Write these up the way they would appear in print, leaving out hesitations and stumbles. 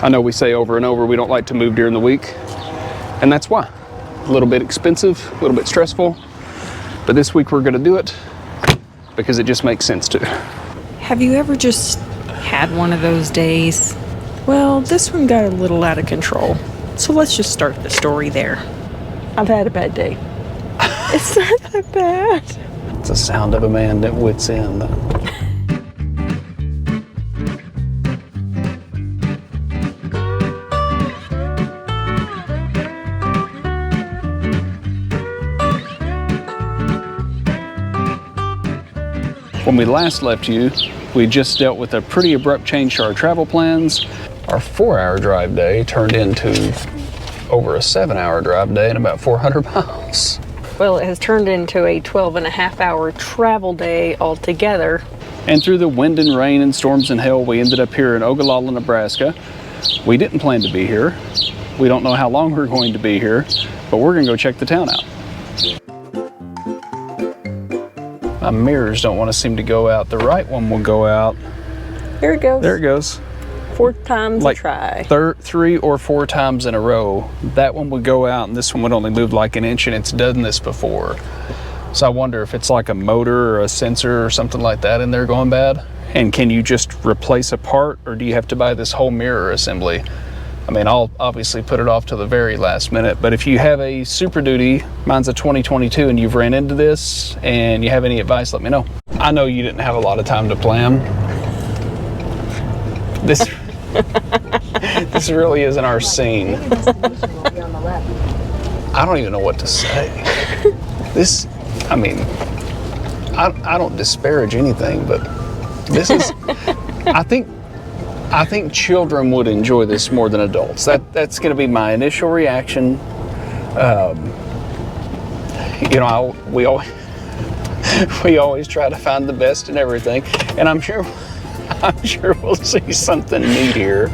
I know we say over and over we don't like to move during the week, and that's why. A little bit expensive, a little bit stressful, but this week we're gonna do it because it just makes sense to. Have you ever just had one of those days? Well, this one got a little out of control, so let's just start the story there. I've had a bad day. It's not that bad. It's the sound of a man at wit's end. When we last left you, we just dealt with a pretty abrupt change to our travel plans. Our 4-hour drive day turned into over a 7-hour drive day and about 400 miles. Well, it has turned into a 12.5-hour travel day altogether. And through the wind and rain and storms and hail, we ended up here in Ogalala, Nebraska. We didn't plan to be here. We don't know how long we're going to be here, but we're gonna go check the town out. My mirrors don't want to seem to go out. The right one will go out. Here it goes. There it goes. 4 times Like a try. 3 or 4 times in a row. That one would go out and this one would only move like an inch, and it's done this before. So I wonder if it's like a motor or a sensor or something like that in there going bad. And can you just replace a part, or do you have to buy this whole mirror assembly? I mean, I'll obviously put it off to the very last minute, but if you have a Super Duty, mine's a 2022, and you've ran into this and you have any advice, let me know. I know you didn't have a lot of time to plan. This really isn't our scene. I don't even know what to say. This, I mean, I don't disparage anything, but this is, I think children would enjoy this more than adults. That's going to be my initial reaction. You know, we always try to find the best in everything, and I'm sure we'll see something neat here.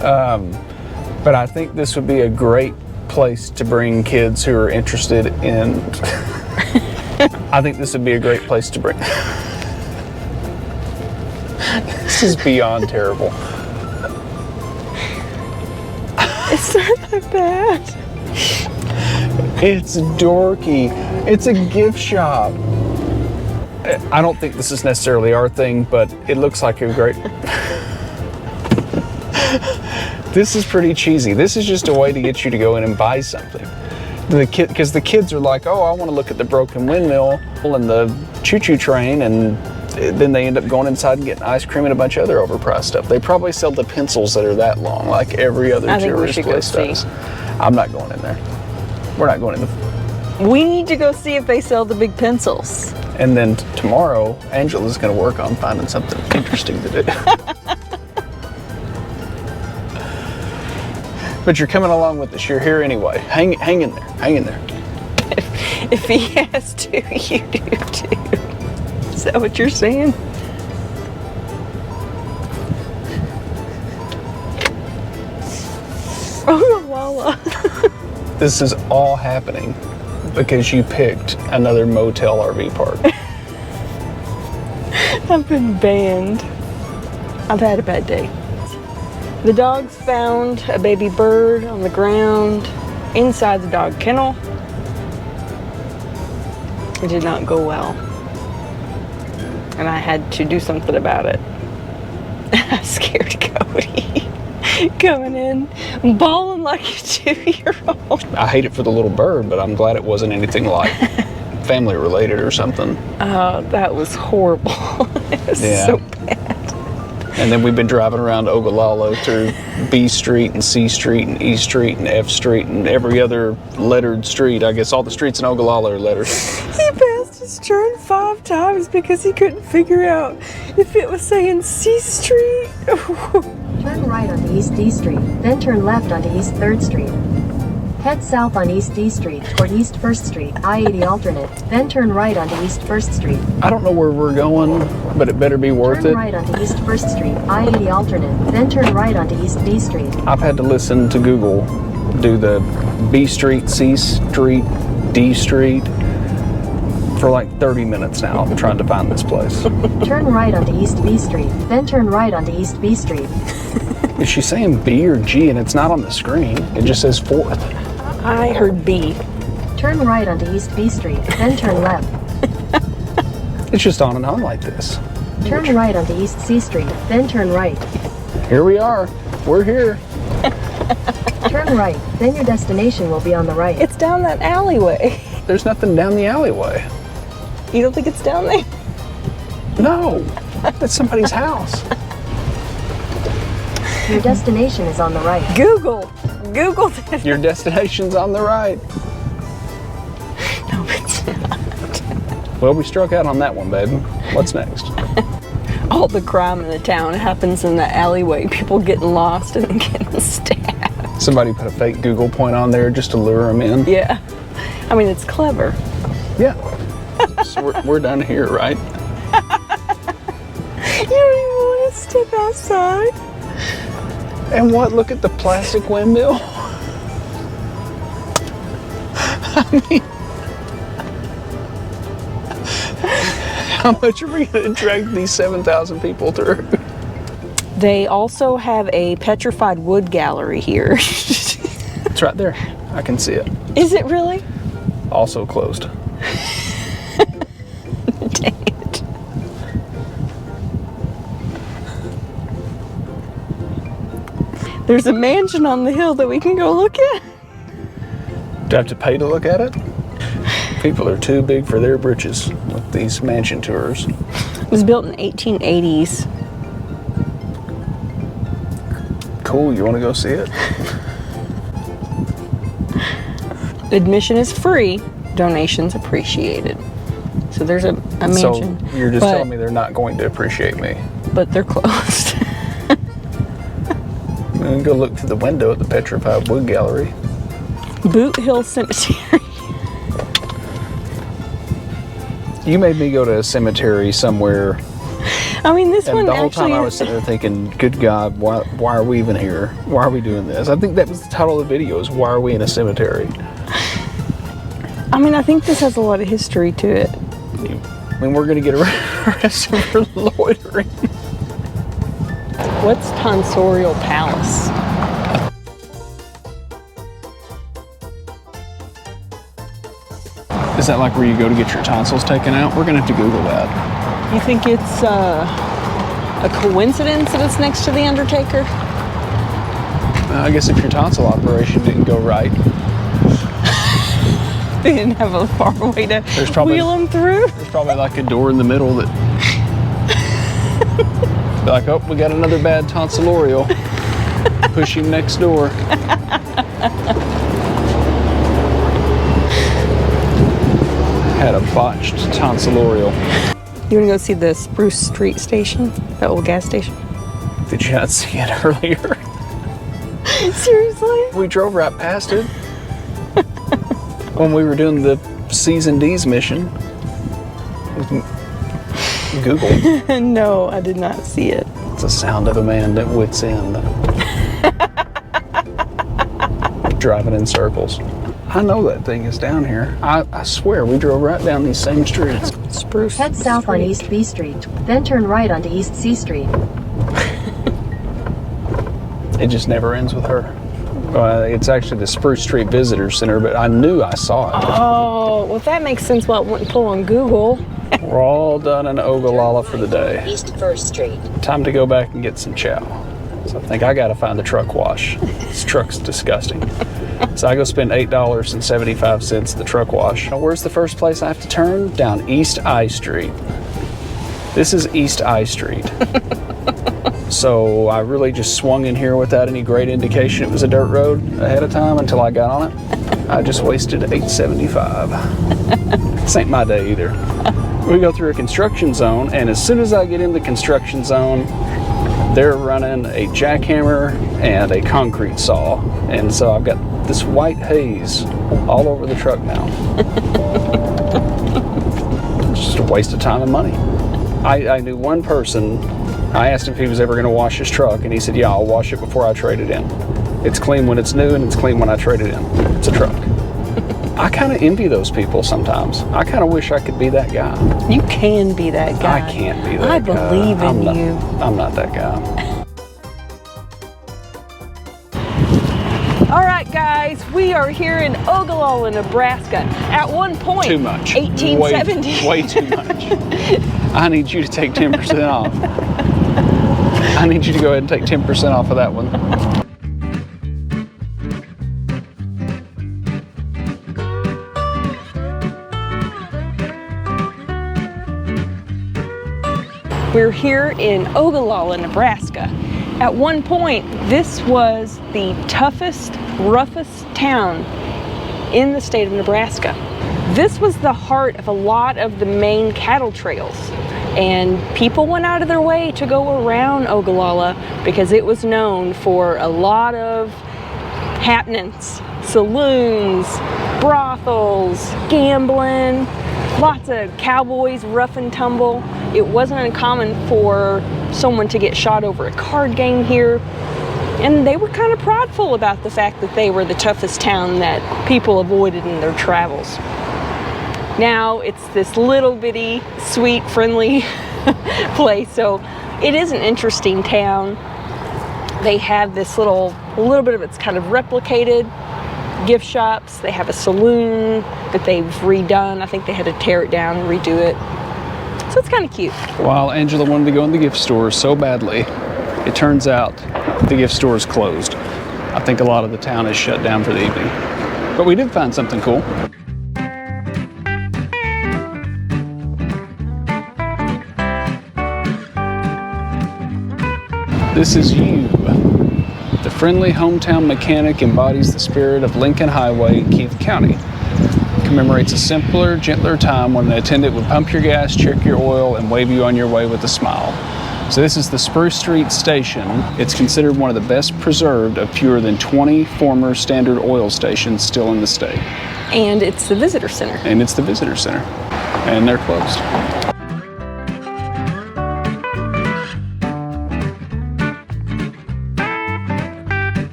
But I think this would be a great place to bring kids who are interested in. I think this would be a great place to bring. This is beyond terrible. It's not that bad. It's dorky. It's a gift shop. I don't think this is necessarily our thing, but it looks like a great... This is pretty cheesy. This is just a way to get you to go in and buy something. Because the kids are like, oh, I want to look at the broken windmill and the choo-choo train, and then they end up going inside and getting ice cream and a bunch of other overpriced stuff. They probably sell the pencils that are that long, like every other tourist place does. I'm not going in there. We're not going in there. We need to go see if they sell the big pencils. And then tomorrow, Angela's going to work on finding something interesting to do. But you're coming along with us. You're here anyway. Hang in there. Hang in there. If he has to, you do too. Is that what you're saying? Ogalala. This is all happening because you picked another motel RV park. I've been banned. I've had a bad day. The dogs found a baby bird on the ground inside the dog kennel. It did not go well. And I had to do something about it. I scared Cody coming in, bawling like a 2-year-old. I hate it for the little bird, but I'm glad it wasn't anything like family related or something. Oh, that was horrible. It was so bad. And then we've been driving around Ogalala through B Street and C Street and E Street and F Street and every other lettered street. I guess all the streets in Ogalala are lettered. He passed his turn 5 times because he couldn't figure out if it was saying C Street. Turn right on East D Street, then turn left onto East 3rd Street. Head south on East D Street toward East 1st Street, I-80 alternate, then turn right onto East 1st Street. I don't know where we're going, but it better be worth it. Turn right onto East 1st Street, I-80 alternate, then turn right onto East B Street. I've had to listen to Google do the B Street, C Street, D Street for like 30 minutes now. I'm trying to find this place. Turn right onto East B Street, then turn right onto East B Street. Is she saying B or G and it's not on the screen? It just says 4th. I heard B. Turn right onto East B Street, then turn left. It's just on and on like this. Turn right onto East C Street, then turn right. Here we are. We're here. Turn right, then your destination will be on the right. It's down that alleyway. There's nothing down the alleyway. You don't think it's down there? No, that's somebody's house. Your destination is on the right. Google that. Your destination's on the right. No, it's not. Well, we struck out on that one, baby. What's next? All the crime in the town happens in the alleyway. People getting lost and then getting stabbed. Somebody put a fake Google point on there just to lure them in. Yeah. I mean, it's clever. Yeah. So we're done here, right? You don't even want to step outside. And what? Look at the plastic windmill. I mean, how much are we going to drag these 7,000 people through? They also have a petrified wood gallery here. It's right there. I can see it. Is it really? Also closed. Dang it. There's a mansion on the hill that we can go look at. Do I have to pay to look at it? People are too big for their britches with these mansion tours. It was built in 1880s. Cool, you want to go see it? Admission is free, donations appreciated. So there's a mansion. So you're just telling me they're not going to appreciate me. But they're closed. I'm going to go look through the window at the petrified wood gallery. Boot Hill Cemetery. You made me go to a cemetery somewhere, I mean, this and one the whole actually. time I was sitting there thinking, good God, why are we even here? Why are we doing this? I think that was the title of the video, is why are we in a cemetery? I mean, I think this has a lot of history to it. I mean, we're going to get arrested for loitering. What's Tonsorial Palace? Is that like where you go to get your tonsils taken out? We're going to have to Google that. You think it's a coincidence that it's next to the Undertaker? I guess if your tonsil operation didn't go right, They didn't have a far way to wheel them through? there's probably like a door in the middle that... Be like, oh, we got another bad tonsillorial. Push him next door. Had a botched tonsillorial. You want to go see the Spruce Street station? The old gas station? Did you not see it earlier? Seriously? We drove right past it. When we were doing the C's and D's mission. Google. No, I did not see it. It's the sound of a man at wit's end. Driving in circles. I know that thing is down here. I swear we drove right down these same streets. Spruce Head south on East B Street, then turn right onto East C Street. It just never ends with her. It's actually the Spruce Street Visitor Center, but I knew I saw it. Oh, well, that makes sense why it wouldn't pull on Google. We're all done in Ogalala for the day. East 1st Street. Time to go back and get some chow. So I think I gotta find the truck wash. This truck's disgusting. So I go spend $8.75 at the truck wash. Now, where's the first place I have to turn? Down East I Street. This is East I Street. So I really just swung in here without any great indication it was a dirt road ahead of time until I got on it. I just wasted $8.75. This ain't my day either. We go through a construction zone, and as soon as I get in the construction zone, they're running a jackhammer and a concrete saw. And so I've got this white haze all over the truck now. It's just a waste of time and money. I knew one person. I asked him if he was ever going to wash his truck, and he said, yeah, I'll wash it before I trade it in. It's clean when it's new, and it's clean when I trade it in. It's a truck. I kind of envy those people sometimes. I kind of wish I could be that guy. You can be that guy. I can't be that I guy. believe in you. I'm not that guy. right, guys, we are here in Ogalala, Nebraska. At one point, Too much. 1870. Way too much. I need you to take 10% off. I need you to go ahead and take 10% off of that one. We're here in Ogalala, Nebraska. At one point, this was the toughest, roughest town in the state of Nebraska. This was the heart of a lot of the main cattle trails, and people went out of their way to go around Ogalala because it was known for a lot of happenings, saloons, brothels, gambling, lots of cowboys, rough and tumble. It wasn't uncommon for someone to get shot over a card game here. And they were kind of prideful about the fact that they were the toughest town that people avoided in their travels. Now it's this little bitty, sweet, friendly place. So it is an interesting town. They have this a little bit of it's kind of replicated. Gift shops, they have a saloon that they've redone. I think they had to tear it down and redo it. So it's kind of cute. While Angela wanted to go in the gift store so badly, it turns out the gift store is closed. I think a lot of the town is shut down for the evening. But we did find something cool. This is you. The friendly hometown mechanic embodies the spirit of Lincoln Highway in Keith County. Commemorates a simpler, gentler time when the attendant would pump your gas, check your oil, and wave you on your way with a smile. So this is the Spruce Street Station. It's considered one of the best preserved of fewer than 20 former Standard Oil stations still in the state. And it's the visitor center. And it's the visitor center. And they're closed.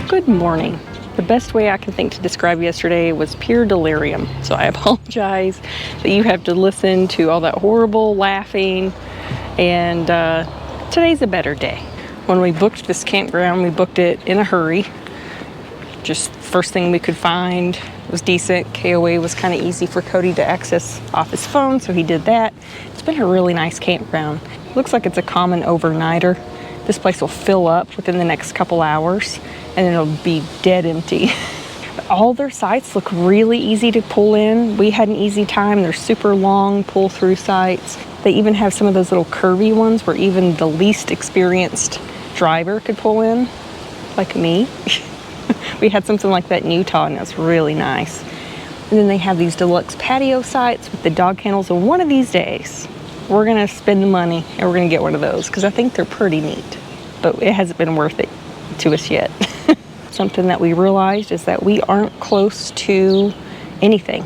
Good morning. The best way I can think to describe yesterday was pure delirium. So I apologize that you have to listen to all that horrible laughing. And today's a better day. When we booked this campground, we booked it in a hurry. Just first thing we could find was decent. KOA was kind of easy for Cody to access off his phone, so he did that. It's been a really nice campground. Looks like it's a common overnighter. This place will fill up within the next couple hours and it'll be dead empty. All their sites look really easy to pull in. We had an easy time. They're super long pull-through sites. They even have some of those little curvy ones where even the least experienced driver could pull in, like me. We had something like that in Utah and it was really nice. And then they have these deluxe patio sites with the dog kennels, and one of these days we're gonna spend the money and we're gonna get one of those because I think they're pretty neat, but it hasn't been worth it to us yet. Something that we realized is that we aren't close to anything.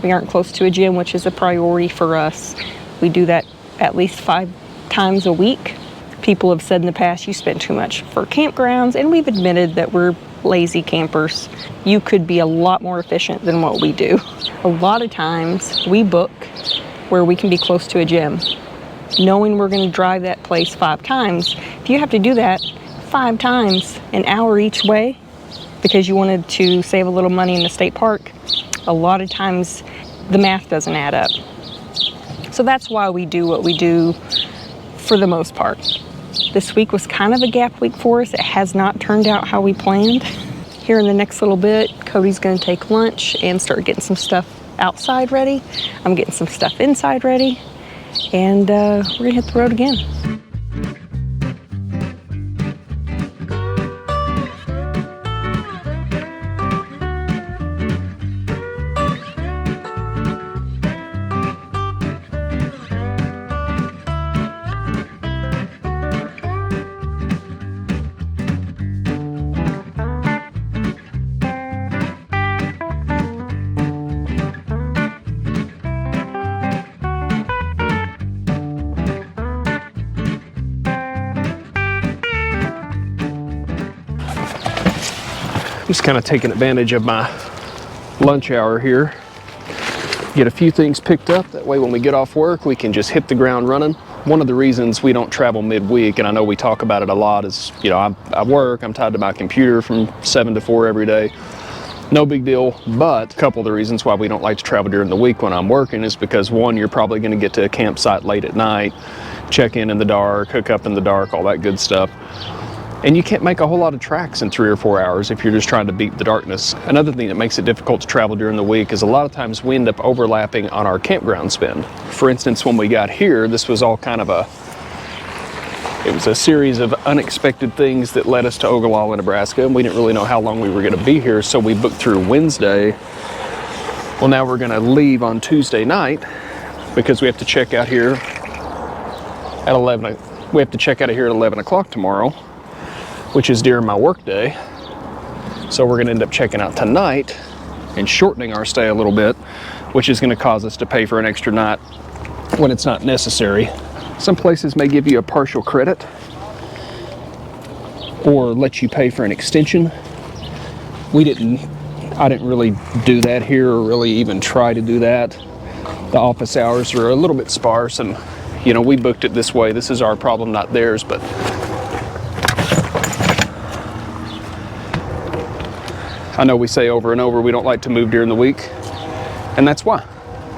We aren't close to a gym, which is a priority for us. We do that at least 5 times a week. People have said in the past, you spend too much for campgrounds, and we've admitted that we're lazy campers. You could be a lot more efficient than what we do. A lot of times we book where we can be close to a gym, knowing we're going to drive that place 5 times. If you have to do that 5 times, an hour each way, because you wanted to save a little money in the state park, a lot of times the math doesn't add up. So that's why we do what we do for the most part. This week was kind of a gap week for us. It has not turned out how we planned. Here in the next little bit, Cody's going to take lunch and start getting some stuff outside ready. I'm getting some stuff inside ready, and we're going to hit the road again. Just kind of taking advantage of my lunch hour here. Get a few things picked up. That way when we get off work, we can just hit the ground running. One of the reasons we don't travel midweek, and I know we talk about it a lot, is, you know, I work, I'm tied to my computer from 7 to 4 every day. No big deal, but a couple of the reasons why we don't like to travel during the week when I'm working is because, one, you're probably going to get to a campsite late at night, check in the dark, hook up in the dark, all that good stuff. And you can't make a whole lot of tracks in 3 or 4 hours if you're just trying to beat the darkness. Another thing that makes it difficult to travel during the week is a lot of times we end up overlapping on our campground spend. For instance, when we got here, this was all kind of it was a series of unexpected things that led us to Ogalala, Nebraska, and we didn't really know how long we were going to be here, so we booked through Wednesday. Well, now we're going to leave on Tuesday night because we have to check out here at 11. We have to check out of here at 11 o'clock tomorrow, which is during my work day. So we're gonna end up checking out tonight and shortening our stay a little bit, which is gonna cause us to pay for an extra night when it's not necessary. Some places may give you a partial credit or let you pay for an extension. I didn't really do that here, or really even try to do that. The office hours are a little bit sparse, and you know, we booked it this way. This is our problem, not theirs, but I know we say over and over we don't like to move during the week, and that's why.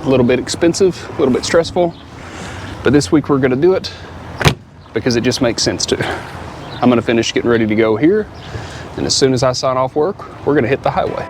A little bit expensive, a little bit stressful, but this week we're going to do it because it just makes sense to. I'm going to finish getting ready to go here, and as soon as I sign off work, we're going to hit the highway.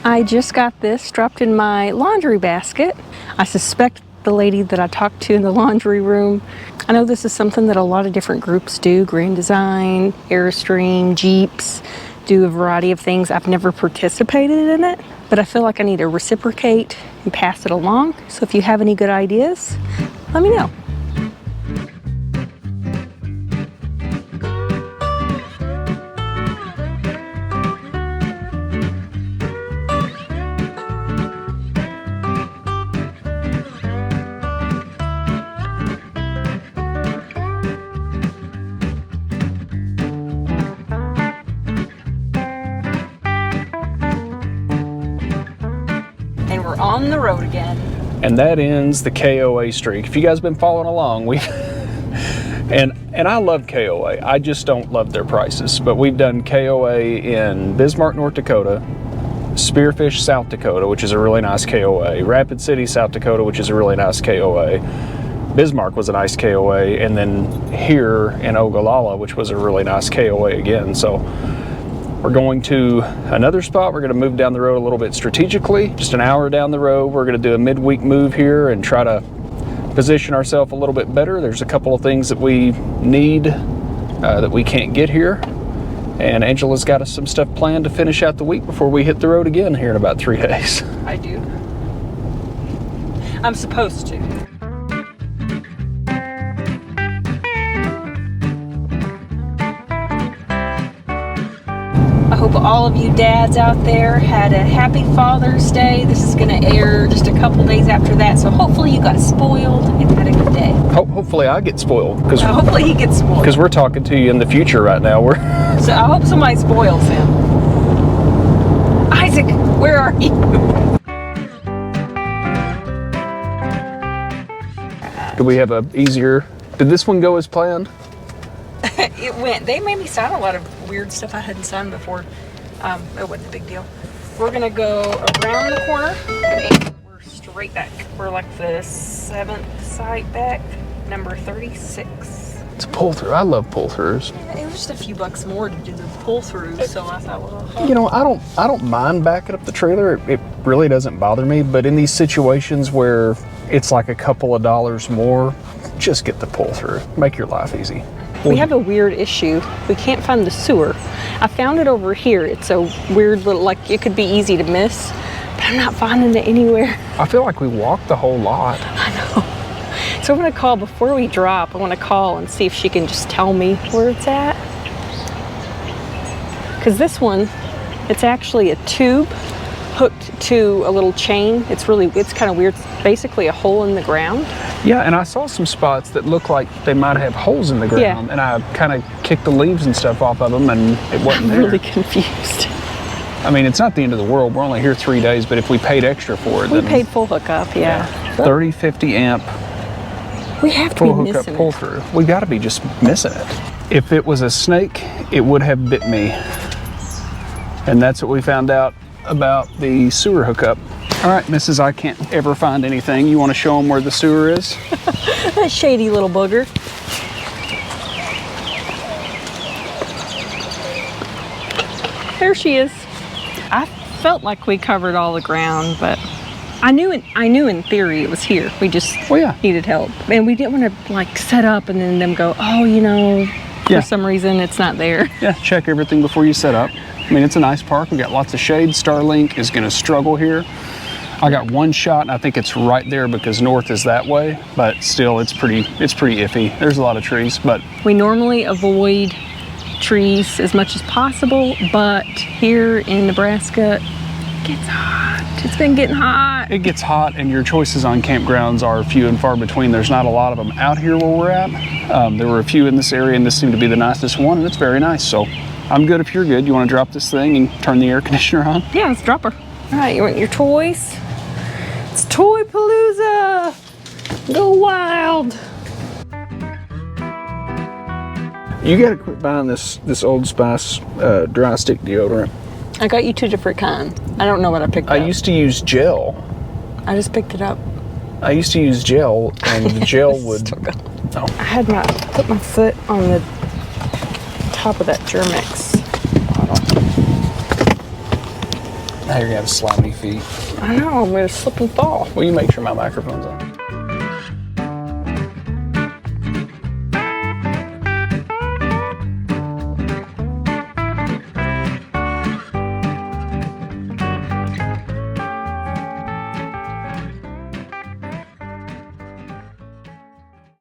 I just got this dropped in my laundry basket. I suspect the lady that I talked to in the laundry room. I know this is something that a lot of different groups do. Grand Design, Airstream, Jeeps, do a variety of things. I've never participated in it, but I feel like I need to reciprocate and pass it along. So if you have any good ideas, let me know. On the road again. And that ends the KOA streak. If you guys have been following along, and I love KOA. I just don't love their prices. But we've done KOA in Bismarck, North Dakota, Spearfish, South Dakota, which is a really nice KOA, Rapid City, South Dakota, which is a really nice KOA. Bismarck was a nice KOA, and then here in Ogallala, which was a really nice KOA again. So we're going to another spot. We're going to move down the road a little bit strategically, just an hour down the road. We're going to do a midweek move here and try to position ourselves a little bit better. There's a couple of things that we need that we can't get here. And Angela's got us some stuff planned to finish out the week before we hit the road again here in about 3 days. I do. I'm supposed to. I hope all of you dads out there had a happy Father's Day. This is going to air just a couple days after that, so hopefully you got spoiled and had a good day. Hopefully I get spoiled. Hopefully he gets spoiled. Because we're talking to you in the future right now. So I hope somebody spoils him. Isaac, where are you? Do we have a easier... Did this one go as planned? It went. They made me sign a lot of weird stuff I hadn't signed before. It wasn't a big deal. We're gonna go around the corner and we're straight back. We're like the 7th site back, number 36. It's a pull through. I love pull throughs. Yeah, it was just a few bucks more to do the pull through, so I thought, well, you know, I don't mind backing up the trailer. It really doesn't bother me. But in these situations where it's like a couple of dollars more, just get the pull through. Make your life easy. We have a weird issue. We can't find the sewer. I found it over here. It's a weird little, like, it could be easy to miss, but I'm not finding it anywhere. I feel like we walked the whole lot. I know. So I'm gonna call, before we drop, I wanna call and see if she can just tell me where it's at. Because this one, it's actually a tube hooked to a little chain. It's kind of weird. It's basically a hole in the ground. Yeah, and I saw some spots that look like they might have holes in the ground, Yeah. and I kind of kicked the leaves and stuff off of them, and it wasn't I'm there. really confused. I mean, it's not the end of the world. We're only here 3 days, but if we paid extra for it, We then paid full hookup, yeah. 30, 50 amp We have to full be hookup missing pull it. through. We got to be just missing it. If it was a snake, it would have bit me, and that's what we found out about the sewer hookup. All right, Mrs. I can't ever find anything. You want to show them where the sewer is? That shady little booger. There she is. I felt like we covered all the ground, but I knew in theory it was here. We just Well, yeah. needed help. And we didn't want to like set up and then them go, oh, you know, Yeah. for some reason it's not there. Yeah, check everything before you set up. I mean, it's a nice park. We got lots of shade. Starlink is going to struggle here. I got one shot, and I think it's right there because north is that way. But still, it's pretty iffy. There's a lot of trees, but We normally avoid trees as much as possible, but here in Nebraska, it gets hot. It's been getting hot. it gets hot, and your choices on campgrounds are few and far between. There's not a lot of them out here where we're at. There were a few in this area, and this seemed to be the nicest one, and it's very nice. So I'm good if you're good. You want to drop this thing and turn the air conditioner on? Yeah, let's drop her. All right, you want your toys? It's Toy Palooza! Go wild! You got to quit buying this Old Spice dry stick deodorant. I got you 2 different kinds. I don't know what I picked I up. used to use gel. I just picked it up. I used to use gel, and the gel would. Still going. Oh. I had put my foot on the top of that Germex bottle. Now you're gonna have slimy feet. I know, I'm gonna slip and fall. Will you make sure my microphone's on?